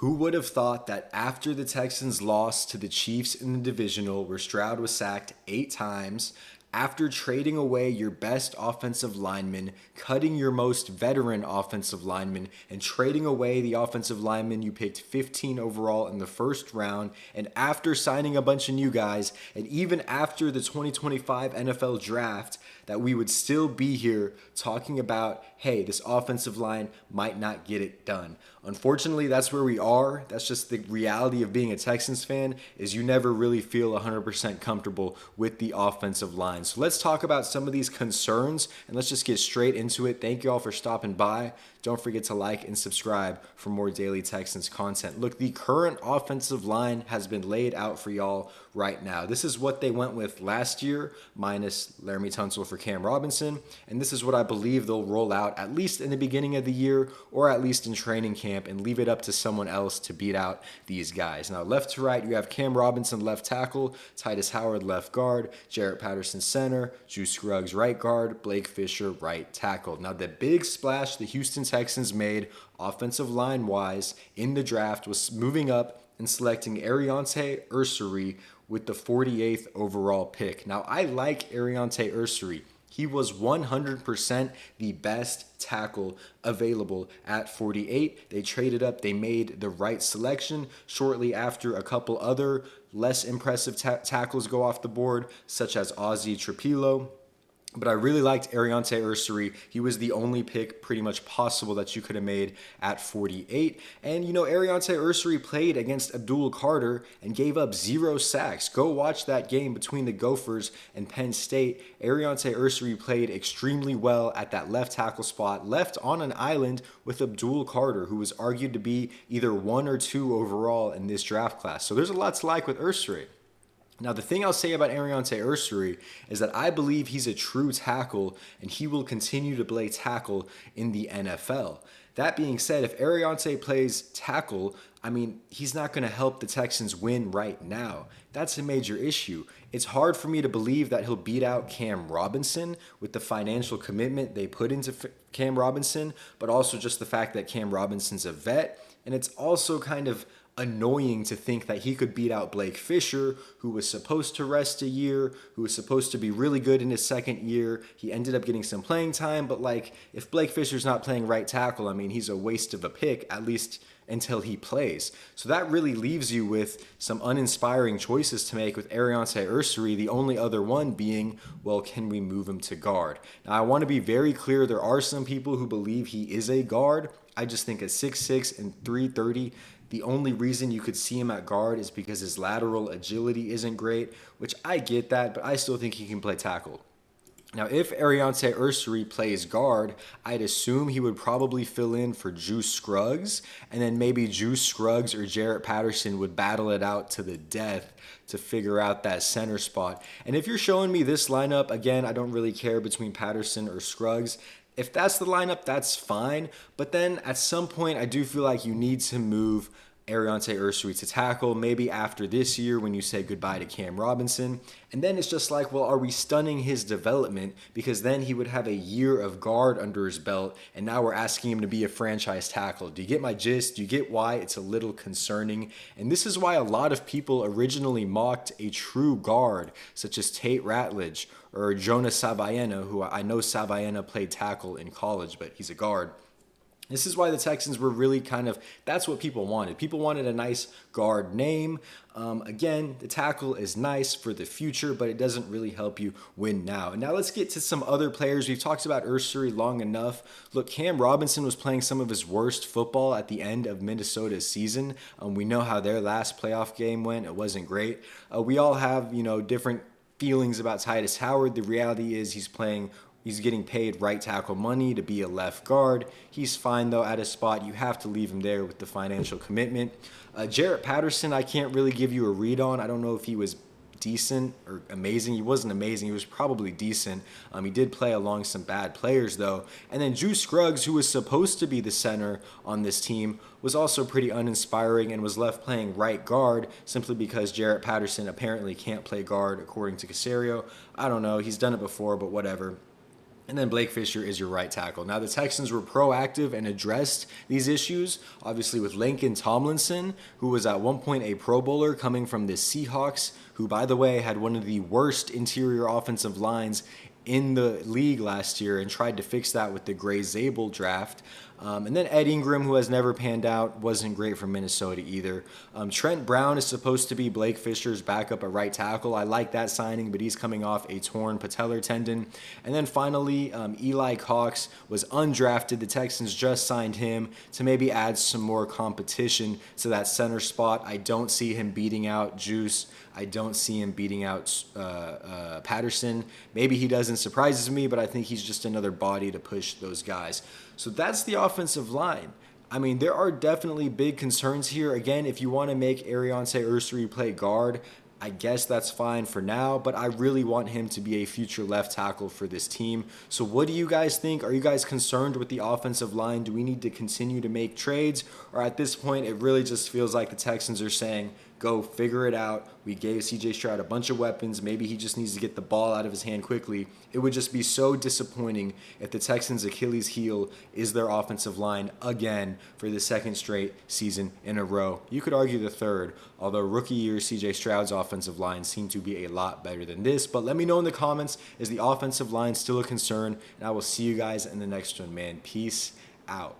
Who would have thought that after the Texans lost to the Chiefs in the divisional, where Stroud was sacked 8 times, after trading away your best offensive lineman, cutting your most veteran offensive lineman, and trading away the offensive lineman you picked 15 overall in the first round, and after signing a bunch of new guys, and even after the 2025 NFL draft, that we would still be here talking about, hey, this offensive line might not get it done. Unfortunately, that's where we are. That's just the reality of being a Texans fan, is you never really feel 100% comfortable with the offensive line. So let's talk about some of these concerns, and let's just get straight into it. Thank you all for stopping by. Don't forget to like and subscribe for more daily Texans content. Look, the current offensive line has been laid out for y'all right now. This is what they went with last year, minus Laramie Tunsil for Cam Robinson, and this is what I believe they'll roll out at least in the beginning of the year, or at least in training camp, and leave it up to someone else to beat out these guys. Now, left to right, you have Cam Robinson left tackle, Titus Howard left guard, Jarrett Patterson center, Juice Scruggs right guard, Blake Fisher right tackle. Now, the big splash the Houston Texans made offensive line wise in the draft was moving up and selecting ArAndre Ursery with the 48th overall pick. Now, I like ArAndre Ursery. He was 100% the best tackle available at 48. They traded up. They made the right selection shortly after a couple other less impressive tackles go off the board, such as Ozzie Trapilo. But I really liked ArAndre Ursery. He was the only pick pretty much possible that you could have made at 48. And, you know, ArAndre Ursery played against Abdul Carter and gave up 0 sacks. Go watch that game between the Gophers and Penn State. ArAndre Ursery played extremely well at that left tackle spot, left on an island with Abdul Carter, who was argued to be either 1 or 2 overall in this draft class. So there's a lot to like with Ursery. Now, the thing I'll say about ArAndre Ursery is that I believe he's a true tackle, and he will continue to play tackle in the NFL. That being said, if ArAndre plays tackle, I mean, he's not going to help the Texans win right now. That's a major issue. It's hard for me to believe that he'll beat out Cam Robinson with the financial commitment they put into Cam Robinson, but also just the fact that Cam Robinson's a vet. And it's also kind of annoying to think that he could beat out Blake Fisher, who was supposed to rest a year, who was supposed to be really good in his second year. He ended up getting some playing time, but like, if Blake Fisher's not playing right tackle, I mean, he's a waste of a pick, at least until he plays. So that really leaves you with some uninspiring choices to make with ArAndre Ursery, the only other one being, well, can we move him to guard? Now, I want to be very clear, there are some people who believe he is a guard. I just think at 6'6" and 330, the only reason you could see him at guard is because his lateral agility isn't great, which I get that, but I still think he can play tackle. Now, if ArAndre Ursery plays guard, I'd assume he would probably fill in for Juice Scruggs, and then maybe Juice Scruggs or Jarrett Patterson would battle it out to the death to figure out that center spot. And if you're showing me this lineup, again, I don't really care between Patterson or Scruggs. If that's the lineup, that's fine. But then at some point, I do feel like you need to move ArAndre Ursery to tackle, maybe after this year when you say goodbye to Cam Robinson. And then it's just like, well, are we stunning his development? Because then he would have a year of guard under his belt, and now we're asking him to be a franchise tackle. Do you get my gist? Do you get why it's a little concerning? And this is why a lot of people originally mocked a true guard, such as Tate Ratledge or Jonah Savaiena, who I know Savaiena played tackle in college, but he's a guard. This is why the Texans were really that's what people wanted. People wanted a nice guard name. Again, the tackle is nice for the future, but it doesn't really help you win now. And now let's get to some other players. We've talked about Ursery long enough. Look, Cam Robinson was playing some of his worst football at the end of Minnesota's season. We know how their last playoff game went. It wasn't great. We all have, different feelings about Titus Howard. The reality is he's getting paid right tackle money to be a left guard. He's fine, though, at a spot. You have to leave him there with the financial commitment. Jarrett Patterson, I can't really give you a read on. I don't know if he was decent or amazing. He wasn't amazing. He was probably decent. He did play along some bad players, though. And then Juice Scruggs, who was supposed to be the center on this team, was also pretty uninspiring and was left playing right guard simply because Jarrett Patterson apparently can't play guard, according to Caserio. I don't know. He's done it before, but whatever. And then Blake Fisher is your right tackle. Now, the Texans were proactive and addressed these issues, obviously, with Lincoln Tomlinson, who was at one point a Pro Bowler coming from the Seahawks, who, by the way, had one of the worst interior offensive lines in the league last year and tried to fix that with the Gray Zabel draft. And then Ed Ingram, who has never panned out, wasn't great for Minnesota either. Trent Brown is supposed to be Blake Fisher's backup at right tackle. I like that signing, but he's coming off a torn patellar tendon. And then finally, Eli Cox was undrafted. The Texans just signed him to maybe add some more competition to that center spot. I don't see him beating out Juice. I don't see him beating out Patterson. Maybe he doesn't, surprises me, but I think he's just another body to push those guys. So that's the offensive line. I mean, there are definitely big concerns here. Again, if you want to make ArAndre Ursery play guard, I guess that's fine for now, but I really want him to be a future left tackle for this team. So what do you guys think? Are you guys concerned with the offensive line? Do we need to continue to make trades? Or at this point, it really just feels like the Texans are saying, go figure it out. We gave CJ Stroud a bunch of weapons. Maybe he just needs to get the ball out of his hand quickly. It would just be so disappointing if the Texans' Achilles heel is their offensive line again for the second straight season in a row. You could argue the third, although rookie year CJ Stroud's offensive line seemed to be a lot better than this. But let me know in the comments, is the offensive line still a concern? And I will see you guys in the next one, man. Peace out.